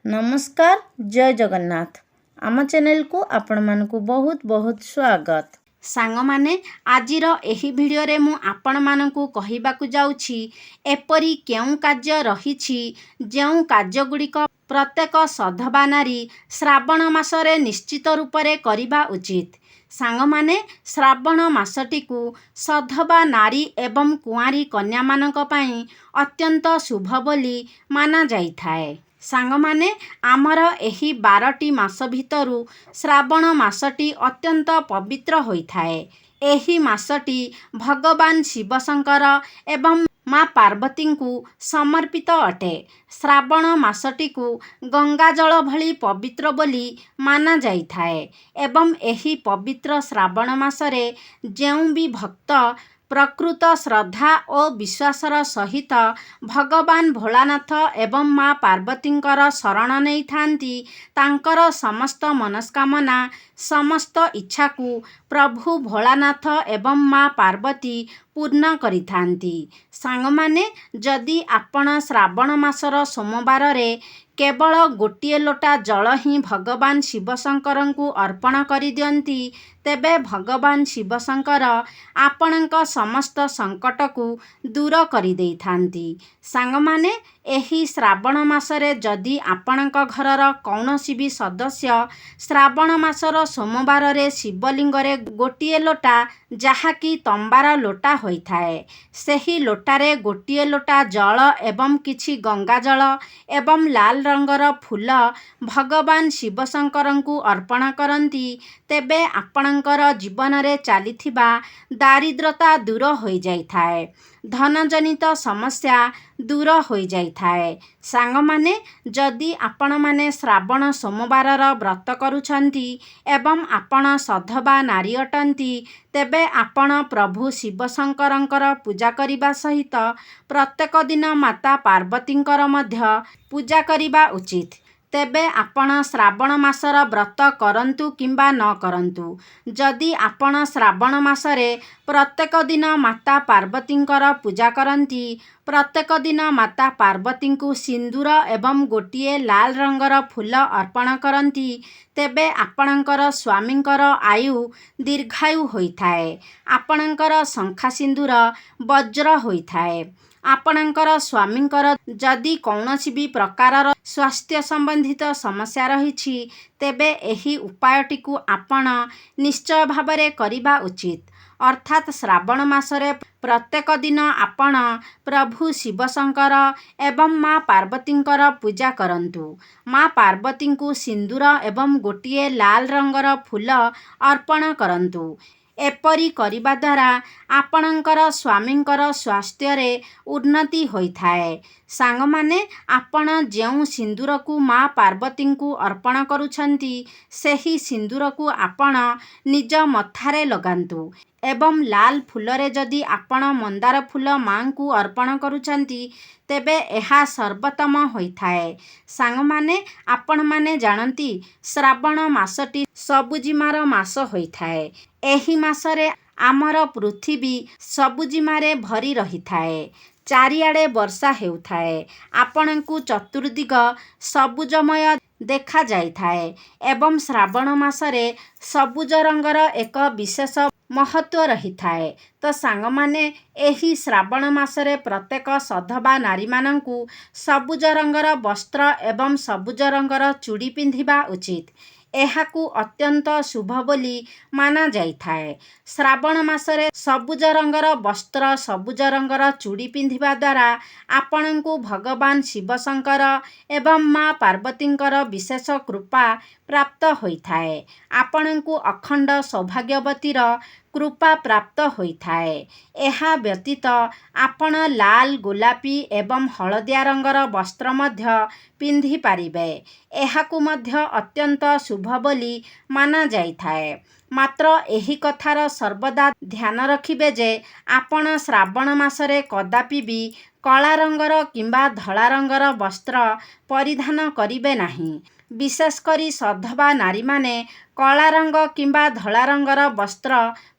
नमस्कार जय जगन्नाथ आम चैनल को आपण मानकु बहुत बहुत स्वागत। सांग माने आजिर एही वीडियो रे मु आपण मानकु कहिबाकु जाउछि एपरी केउ कार्य रहिछि जेउ कार्य गुड़िक प्रत्येक सधबा नारी श्रावण मासरे निश्चित रूपरे करिबा उचित। सांग माने श्रावण मासटिकु सधबा नारी एवं कुआरी कन्या मानक पई अत्यंत शुभ बोली माना जाइथाए। सांग माने आमर एही 12टी मास भितरु श्रावण मासटी अत्यंत पवित्र होइथाए। एही मासटी भगवान शिव शंकर एवं माँ पार्वती को समर्पित अटे। श्रावण मासटिकु गंगा जल भली पवित्र बोली माना जाइथाए एवं एही पवित्र श्रावण मासरे जेउ भी भक्त प्रकृत श्रद्धा और विश्वासर सहित भगवान भोलानाथ एवं माँ पार्वतींकर शरण नहीं थांती तांकर समस्त मनस्कामना समस्त इच्छा को प्रभु भोलानाथ एवं माँ पार्वती पूर्ण करि थांती। सांग माने जदि आपण श्रावण मासर सोमवार रे केवल गोटिए लोटा जल ही भगवान शिवशंकर को अर्पण करि दियंती तेबे भगवान शिवशंकर आपणक समस्त संकट को दूर करि देई थांती। सांग माने एही श्रावण मासरे जदि आपणक घरर कौनसी भी सदस्य श्रावण मासर सोमवार रे शिवलिंग रे गोटिए लोटा जहाँकि तंबार लोटा होइथाए सेही लोटारे गोटिए लोटा जल एवं किछि गंगा जल एवं लाल रंगर फूल भगवान शिवशंकर को अर्पण करती तेबे आपणकर जीवन रे चलीथिबा दारिद्रता दूर हो जाइथाए धन जनित समस्या दूर हो जाइथाए। सांग माने जदि आपण माने श्रावण सोमवारर व्रत करुछंती एवं आपण सधबा नारी अटंती तेबे आपण प्रभु शिवशंकरंकर पूजा करिबा सहित प्रत्येक दिन माता पार्वतींकर मध्य पूजा करिबा उचित। तेबे आपण श्रावण मासर व्रत करंतु किंबा न करंतु जदि आपण श्रावण मासरे प्रत्येक दिन माता पार्वतींकर पूजा करंती प्रत्येक दिन माता पार्वती को सिंदूर एवं गोटिए लाल रंगर फूल अर्पण करंती तेबे आपणकर स्वामींकर आयु दीर्घायु होइथाए आपणकर शंखा सिंदूर वज्र होइथाए। आपणकर स्वामींकर जदि कौनसी भी प्रकारर स्वास्थ्य संबंधित समस्या रहिछि तेबे एही उपायटी को आपण निश्चय भावरे करिबा उचित। अर्थात श्रावण मासरे प्रत्येक दिन आपण प्रभु शिवशंकर एवं माँ पार्वतींकर पूजा करंतु माँ पार्वती को सिंदूर एवं गोटिए लाल रंगर फूल अर्पण करंतु। एपरी करिबा द्वारा आपणकर स्वामींकर स्वास्थ्य रे उन्नति होइथाए। सांग माने आपण जेउ सिंदूर को माँ पार्वती को अर्पण करुछंती सेही सिंदूर को आपण निज मथारे लगांतु एवं लाल फूल रे जदि आपण मंदार फूल माँ को अर्पण करुछंती तेबे एहा सर्वोत्तम होइथाए। सांग माने आपण माने जानती श्रावण मासटी सबुजिमार मास होइथाए। एही मासरे आमर पृथ्वी सबुजिमारे भरी रहिथाए चारिआडे वर्षा हेउथाए आपणकु चतुर्दिग सबुजमय देखा जाइथाए एवं श्रावण मासरे सबुज रंगर एक विशेष महत्व रही थाए। तो सांग माने एही श्रावण मासरे प्रत्येक सधबा नारी मानंकु सबुज रंगर वस्त्र एवं सबुज रंगर चूड़ी पिंधिबा उचित। एहाकु अत्यंत शुभ बोली माना जाइथाए। श्रावण मासरे सबुज रंगर वस्त्र सबुज रंगर चूड़ी पिंधिबा द्वारा आपणंकु भगवान शिवशंकर एवं माँ पार्वतींकर विशेष कृपा प्राप्त होइथाए आपणंकु अखंड सौभाग्यवतीर कृपा प्राप्त होइथाए। एहा व्यतीत आपण लाल गोलापी एवं हलदिया रंगर वस्त्र मध्य पिंधि पारिबे एहाकु मध्य अत्यंत शुभ बोली माना जाइथाए। मात्र एही कथार सर्वदा ध्यान रखिबे जे आपण श्रावण मासरे कदापि भी कला रंगर किंबा धला रंगर वस्त्र परिधान करिबे नाही। विशेष करी सधबा नारी माने କଳା ରଙ୍ଗ କିମ୍ବା ଧଳା ରଙ୍ଗର ବସ୍ତ୍ର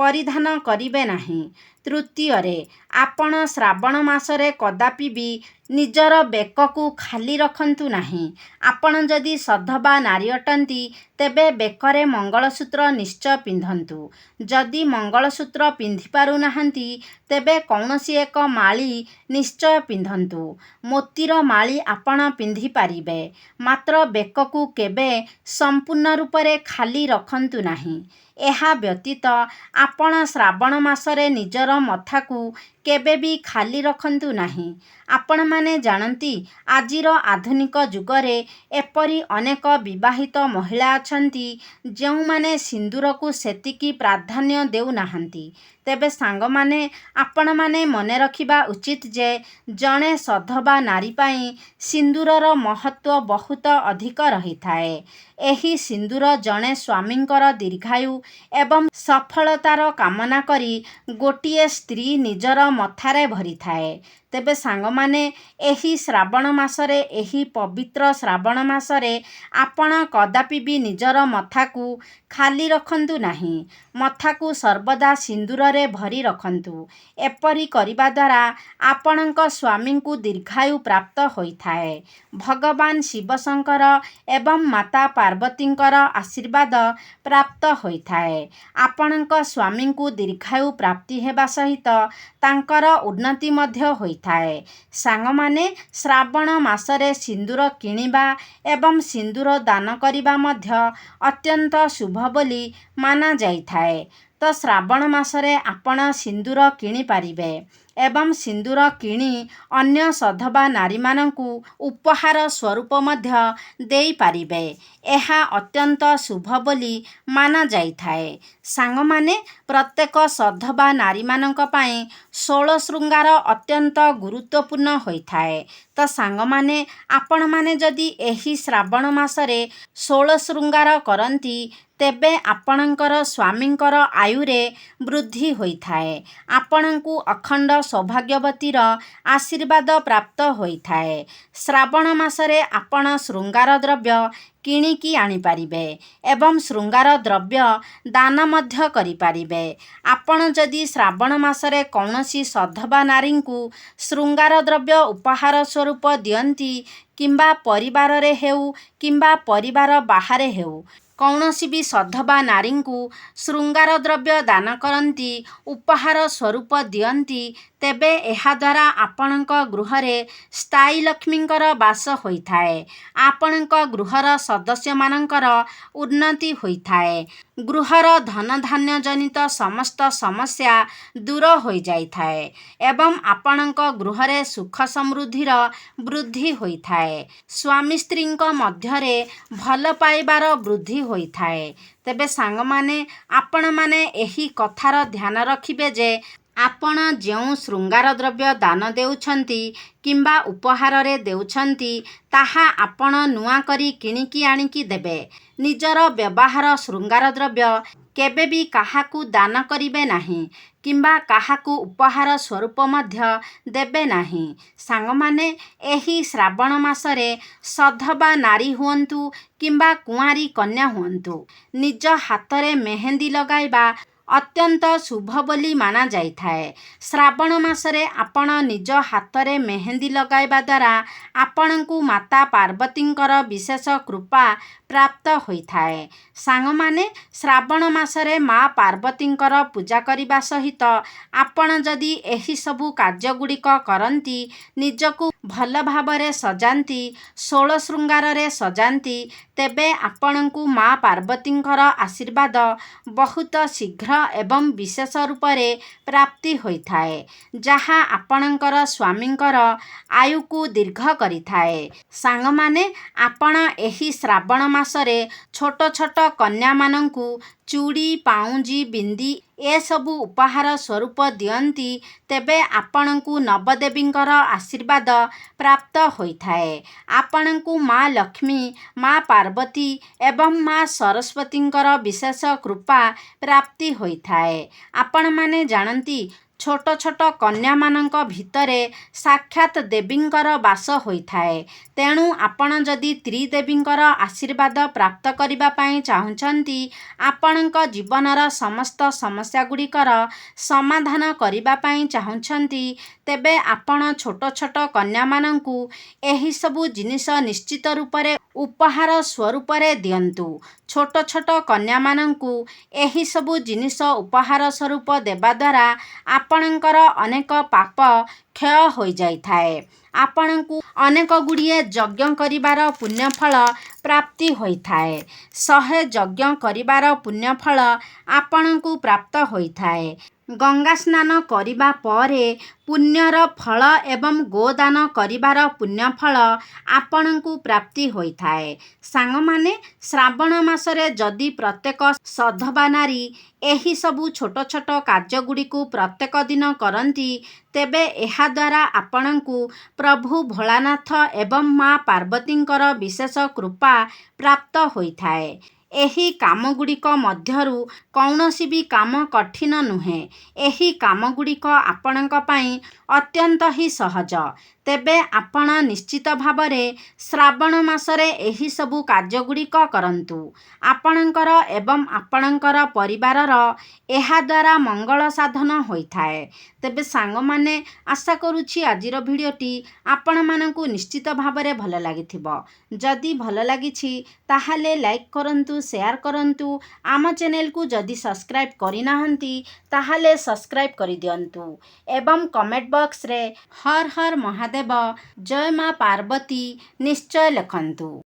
ପରିଧାନ କରିବେ ନାହିଁ। ତୃତୀୟରେ, ଆପଣ ଶ୍ରାବଣ ମାସରେ କଦାପି ବି ନିଜର ବେକକୁ ଖାଲି ରଖନ୍ତୁ ନାହିଁ। ଆପଣ ଯଦି ସଧବା ନାରୀ ଅଟନ୍ତି ତେବେ ବେକରେ ମଙ୍ଗଳସୂତ୍ର ନିଶ୍ଚୟ ପିନ୍ଧନ୍ତୁ। ଯଦି ମଙ୍ଗଳସୂତ୍ର ପିନ୍ଧି ପାରୁନାହାନ୍ତି ତେବେ କୌଣସି ଏକ ମାଳି ନିଶ୍ଚୟ ପିନ୍ଧନ୍ତୁ। ମୋତିର ମାଳି ଆପଣ ପିନ୍ଧିପାରିବେ, ମାତ୍ର ବେକକୁ କେବେ ସମ୍ପୂର୍ଣ୍ଣ ରୂପରେ ଖାଲି ରଖନ୍ତୁ ନାହିଁ। ଏହା ବ୍ୟତୀତ ଆପଣ ଶ୍ରାବଣ ମାସରେ ନିଜର ମଥାକୁ କେବେ ବି ଖାଲି ରଖନ୍ତୁ ନାହିଁ। ଆପଣମାନେ ଜାଣନ୍ତି ଆଜିର ଆଧୁନିକ ଯୁଗରେ ଏପରି ଅନେକ ବିବାହିତ ମହିଳା ଅଛନ୍ତି ଯେଉଁମାନେ ସିନ୍ଦୁରକୁ ସେତିକି ପ୍ରାଧାନ୍ୟ ଦେଉନାହାନ୍ତି। ତେବେ ସାଙ୍ଗମାନେ, ଆପଣମାନେ ମନେ ରଖିବା ଉଚିତ ଯେ ଜଣେ ସଧବା ନାରୀ ପାଇଁ ସିନ୍ଦୁରର ମହତ୍ତ୍ୱ ବହୁତ ଅଧିକ ରହିଥାଏ। ଏହି ସିନ୍ଦୁର ଜଣେ ସ୍ୱାମୀଙ୍କର ଦୀର୍ଘାୟୁ ଏବଂ ସଫଳତାର କାମନା କରି ଗୋଟିଏ ସ୍ତ୍ରୀ ନିଜର ମଥାରେ ଭରିଥାଏ। ତେବେ ସାଙ୍ଗମାନେ, ଏହି ଶ୍ରାବଣ ମାସରେ, ଏହି ପବିତ୍ର ଶ୍ରାବଣ ମାସରେ ଆପଣ କଦାପି ବି ନିଜର ମଥାକୁ ଖାଲି ରଖନ୍ତୁ ନାହିଁ। ମଥାକୁ ସର୍ବଦା ସିନ୍ଦୁରରେ ଭରି ରଖନ୍ତୁ। ଏପରି କରିବା ଦ୍ୱାରା ଆପଣଙ୍କ ସ୍ୱାମୀଙ୍କୁ ଦୀର୍ଘାୟୁ ପ୍ରାପ୍ତ ହୋଇଥାଏ। ଭଗବାନ ଶିବ ଶଙ୍କର ଏବଂ ମାତା ପାର୍ବତୀଙ୍କର ଆଶୀର୍ବାଦ ପ୍ରାପ୍ତ ହୋଇଥାଏ। ଆପଣଙ୍କ ସ୍ୱାମୀଙ୍କୁ ଦୀର୍ଘାୟୁ ପ୍ରାପ୍ତି ହେବା ସହିତ ତାଙ୍କର ଉନ୍ନତି ମଧ୍ୟ ହୋଇଥାଏ। ସାଙ୍ଗମାନେ, ଶ୍ରାବଣ ମାସରେ ସିନ୍ଦୁର କିଣିବା ଏବଂ ସିନ୍ଦୁର ଦାନ କରିବା ମଧ୍ୟ ଅତ୍ୟନ୍ତ ଶୁଭ ବୋଲି ମାନାଯାଇଥାଏ। ତ ଶ୍ରାବଣ ମାସରେ ଆପଣ ସିନ୍ଦୁର କିଣିପାରିବେ ଏବଂ ସିନ୍ଦୁର କିଣି ଅନ୍ୟ ସଧବା ନାରୀମାନଙ୍କୁ ଉପହାର ସ୍ୱରୂପ ମଧ୍ୟ ଦେଇପାରିବେ। ଏହା ଅତ୍ୟନ୍ତ ଶୁଭ ବୋଲି ମାନାଯାଇଥାଏ। ସାଙ୍ଗମାନେ, ପ୍ରତ୍ୟେକ ସଧବା ନାରୀମାନଙ୍କ ପାଇଁ 16 ଶୃଙ୍ଗାର ଅତ୍ୟନ୍ତ ଗୁରୁତ୍ୱପୂର୍ଣ୍ଣ ହୋଇଥାଏ। ତ ସାଙ୍ଗମାନେ, ଆପଣମାନେ ଯଦି ଏହି ଶ୍ରାବଣ ମାସରେ 16 ଶୃଙ୍ଗାର କରନ୍ତି ତେବେ ଆପଣଙ୍କର ସ୍ୱାମୀଙ୍କର ଆୟୁରେ ବୃଦ୍ଧି ହୋଇଥାଏ। ଆପଣଙ୍କୁ ଅଖଣ୍ଡ ସୌଭାଗ୍ୟବତୀର ଆଶୀର୍ବାଦ ପ୍ରାପ୍ତ ହୋଇଥାଏ। ଶ୍ରାବଣ ମାସରେ ଆପଣ ଶୃଙ୍ଗାର ଦ୍ରବ୍ୟ କିଣିକି ଆଣିପାରିବେ ଏବଂ ଶୃଙ୍ଗାର ଦ୍ରବ୍ୟ ଦାନ ମଧ୍ୟ କରିପାରିବେ। ଆପଣ ଯଦି ଶ୍ରାବଣ ମାସରେ କୌଣସି ସଧବା ନାରୀଙ୍କୁ ଶୃଙ୍ଗାର ଦ୍ରବ୍ୟ ଉପହାର ସ୍ୱରୂପ ଦିଅନ୍ତି କିମ୍ବା ପରିବାରରେ ହେଉ କିମ୍ବା ପରିବାର ବାହାରେ ହେଉ କୌଣସି ବି ସଧବା ନାରୀଙ୍କୁ ଶୃଙ୍ଗାର ଦ୍ରବ୍ୟ ଦାନ କରନ୍ତି, ଉପହାର ସ୍ୱରୂପ ଦିଅନ୍ତି, ତେବେ ଏହାଦ୍ୱାରା ଆପଣଙ୍କ ଗୃହରେ ସ୍ଥାୟୀ ଲକ୍ଷ୍ମୀଙ୍କର ବାସ ହୋଇଥାଏ। ଆପଣଙ୍କ ଗୃହର ସଦସ୍ୟମାନଙ୍କର ଉନ୍ନତି ହୋଇଥାଏ। ଗୃହର ଧନଧାନ୍ୟ ଜନିତ ସମସ୍ତ ସମସ୍ୟା ଦୂର ହୋଇଯାଇଥାଏ ଏବଂ ଆପଣଙ୍କ ଗୃହରେ ସୁଖ ସମୃଦ୍ଧିର ବୃଦ୍ଧି ହୋଇଥାଏ। ସ୍ୱାମୀ ସ୍ତ୍ରୀଙ୍କ ମଧ୍ୟରେ ଭଲ ପାଇବାର ବୃଦ୍ଧି ହୋଇଥାଏ। ତେବେ ସାଙ୍ଗମାନେ, ଆପଣମାନେ ଏହି କଥାର ଧ୍ୟାନ ରଖିବେ ଯେ ଆପଣ ଯେଉଁ ଶୃଙ୍ଗାର ଦ୍ରବ୍ୟ ଦାନ ଦେଉଛନ୍ତି କିମ୍ବା ଉପହାରରେ ଦେଉଛନ୍ତି ତାହା ଆପଣ ନୂଆ କରି କିଣିକି ଆଣିକି ଦେବେ। ନିଜର ବ୍ୟବହାର ଶୃଙ୍ଗାର ଦ୍ରବ୍ୟ କେବେ ବି କାହାକୁ ଦାନ କରିବେ ନାହିଁ କିମ୍ବା କାହାକୁ ଉପହାର ସ୍ୱରୂପ ମଧ୍ୟ ଦେବେ ନାହିଁ। ସାଙ୍ଗମାନେ, ଏହି ଶ୍ରାବଣ ମାସରେ ସଧବା ନାରୀ ହୁଅନ୍ତୁ କିମ୍ବା କୁଆଁରୀ କନ୍ୟା ହୁଅନ୍ତୁ, ନିଜ ହାତରେ ମେହେନ୍ଦି ଲଗାଇବା ଅତ୍ୟନ୍ତ ଶୁଭ ବୋଲି ମାନାଯାଇଥାଏ। ଶ୍ରାବଣ ମାସରେ ଆପଣ ନିଜ ହାତରେ ମେହେନ୍ଦି ଲଗାଇବା ଦ୍ୱାରା ଆପଣଙ୍କୁ ମାତା ପାର୍ବତୀଙ୍କର ବିଶେଷ କୃପା ପ୍ରାପ୍ତ ହୋଇଥାଏ। ସାଙ୍ଗମାନେ, ଶ୍ରାବଣ ମାସରେ ମା ପାର୍ବତୀଙ୍କର ପୂଜା କରିବା ସହିତ ଆପଣ ଯଦି ଏହିସବୁ କାର୍ଯ୍ୟଗୁଡ଼ିକ କରନ୍ତି, ନିଜକୁ ଭଲ ଭାବରେ ସଜାନ୍ତି, 16 ଶୃଙ୍ଗାରରେ ସଜାନ୍ତି, ତେବେ ଆପଣଙ୍କୁ ମା ପାର୍ବତୀଙ୍କର ଆଶୀର୍ବାଦ ବହୁତ ଶୀଘ୍ର ଏବଂ ବିଶେଷ ରୂପରେ ପ୍ରାପ୍ତି ହୋଇଥାଏ, ଯାହା ଆପଣଙ୍କର ସ୍ୱାମୀଙ୍କର ଆୟୁକୁ ଦୀର୍ଘ କରିଥାଏ। ସାଙ୍ଗମାନେ, ଆପଣ ଏହି ଶ୍ରାବଣ ମାସରେ ଛୋଟ ଛୋଟ କନ୍ୟାମାନଙ୍କୁ ଚୁଡ଼ି, ପାଉଁଜି, ବିନ୍ଦି ଏସବୁ ଉପହାର ସ୍ୱରୂପ ଦିଅନ୍ତି, ତେବେ ଆପଣଙ୍କୁ ନବଦେବୀଙ୍କର ଆଶୀର୍ବାଦ ପ୍ରାପ୍ତ ହୋଇଥାଏ। ଆପଣଙ୍କୁ ମା ଲକ୍ଷ୍ମୀ, ମା ପାର୍ବତୀ ଏବଂ ମା ସରସ୍ୱତୀଙ୍କର ବିଶେଷ କୃପା ପ୍ରାପ୍ତି ହୋଇଥାଏ। ଆପଣମାନେ ଜାଣନ୍ତି ଛୋଟ ଛୋଟ କନ୍ୟାମାନଙ୍କ ଭିତରେ ସାକ୍ଷାତ ଦେବୀଙ୍କର ବାସ ହୋଇଥାଏ। ତେଣୁ ଆପଣ ଯଦି ତ୍ରିଦେବୀଙ୍କର ଆଶୀର୍ବାଦ ପ୍ରାପ୍ତ କରିବା ପାଇଁ ଚାହୁଁଛନ୍ତି, ଆପଣଙ୍କ ଜୀବନର ସମସ୍ତ ସମସ୍ୟାଗୁଡ଼ିକର ସମାଧାନ କରିବା ପାଇଁ ଚାହୁଁଛନ୍ତି, ତେବେ ଆପଣ ଛୋଟ ଛୋଟ କନ୍ୟାମାନଙ୍କୁ ଏହିସବୁ ଜିନିଷ ନିଶ୍ଚିତ ରୂପରେ ଉପହାର ସ୍ୱରୂପରେ ଦିଅନ୍ତୁ। ଛୋଟ ଛୋଟ କନ୍ୟାମାନଙ୍କୁ ଏହିସବୁ ଜିନିଷ ଉପହାର ସ୍ୱରୂପ ଦେବା ଦ୍ୱାରା ଆପଣଙ୍କର ଅନେକ ପାପ କ୍ଷୟ ହୋଇଯାଇଥାଏ। ଆପଣଙ୍କୁ ଅନେକ ଗୁଡ଼ିଏ ଯଜ୍ଞ କରିବାର ପୁଣ୍ୟଫଳ ପ୍ରାପ୍ତି ହୋଇଥାଏ। 100 ଯଜ୍ଞ କରିବାର ପୁଣ୍ୟଫଳ ଆପଣଙ୍କୁ ପ୍ରାପ୍ତ ହୋଇଥାଏ। ଗଙ୍ଗା ସ୍ନାନ କରିବା ପରେ ପୁଣ୍ୟର ଫଳ ଏବଂ ଗୋଦାନ କରିବାର ପୁଣ୍ୟଫଳ ଆପଣଙ୍କୁ ପ୍ରାପ୍ତି ହୋଇଥାଏ। ସାଙ୍ଗମାନେ, ଶ୍ରାବଣ ମାସରେ ଯଦି ପ୍ରତ୍ୟେକ ସଧବା ନାରୀ ଏହିସବୁ ଛୋଟ ଛୋଟ କାର୍ଯ୍ୟଗୁଡ଼ିକୁ ପ୍ରତ୍ୟେକ ଦିନ କରନ୍ତି, ତେବେ ଏହାଦ୍ୱାରା ଆପଣଙ୍କୁ ପ୍ରଭୁ ଭୋଳାନାଥ ଏବଂ ମା ପାର୍ବତୀଙ୍କର ବିଶେଷ କୃପା ପ୍ରାପ୍ତ ହୋଇଥାଏ। ଏହି କାମଗୁଡ଼ିକ ମଧ୍ୟରୁ କୌଣସି ବି କାମ କଠିନ ନୁହେଁ। ଏହି କାମଗୁଡ଼ିକ ଆପଣଙ୍କ ପାଇଁ ଅତ୍ୟନ୍ତ ହିଁ ସହଜ। ତେବେ ଆପଣ ନିଶ୍ଚିତ ଭାବରେ ଶ୍ରାବଣ ମାସରେ ଏହିସବୁ କାର୍ଯ୍ୟଗୁଡ଼ିକ କରନ୍ତୁ। ଆପଣଙ୍କର ଏବଂ ଆପଣଙ୍କର ପରିବାରର ଏହାଦ୍ୱାରା ମଙ୍ଗଳ ସାଧନ ହୋଇଥାଏ। ତେବେ ସାଙ୍ଗମାନେ, ଆଶା କରୁଛି ଆଜିର ଭିଡ଼ିଓଟି ଆପଣମାନଙ୍କୁ ନିଶ୍ଚିତ ଭାବରେ ଭଲ ଲାଗିଥିବ। ଯଦି ଭଲ ଲାଗିଛି ତାହେଲେ ଲାଇକ୍ କରନ୍ତୁ, ସେୟାର କରନ୍ତୁ। ଆମ ଚ୍ୟାନେଲକୁ ଯଦି ସବସ୍କ୍ରାଇବ୍ କରିନାହାନ୍ତି ତାହେଲେ ସବସ୍କ୍ରାଇବ୍ କରିଦିଅନ୍ତୁ ଏବଂ କମେଣ୍ଟ ବକ୍ସରେ ହର ହର ମହାଦେବ, ଜୟ ମା ପାର୍ବତୀ ନିଶ୍ଚୟ ଲେଖନ୍ତୁ।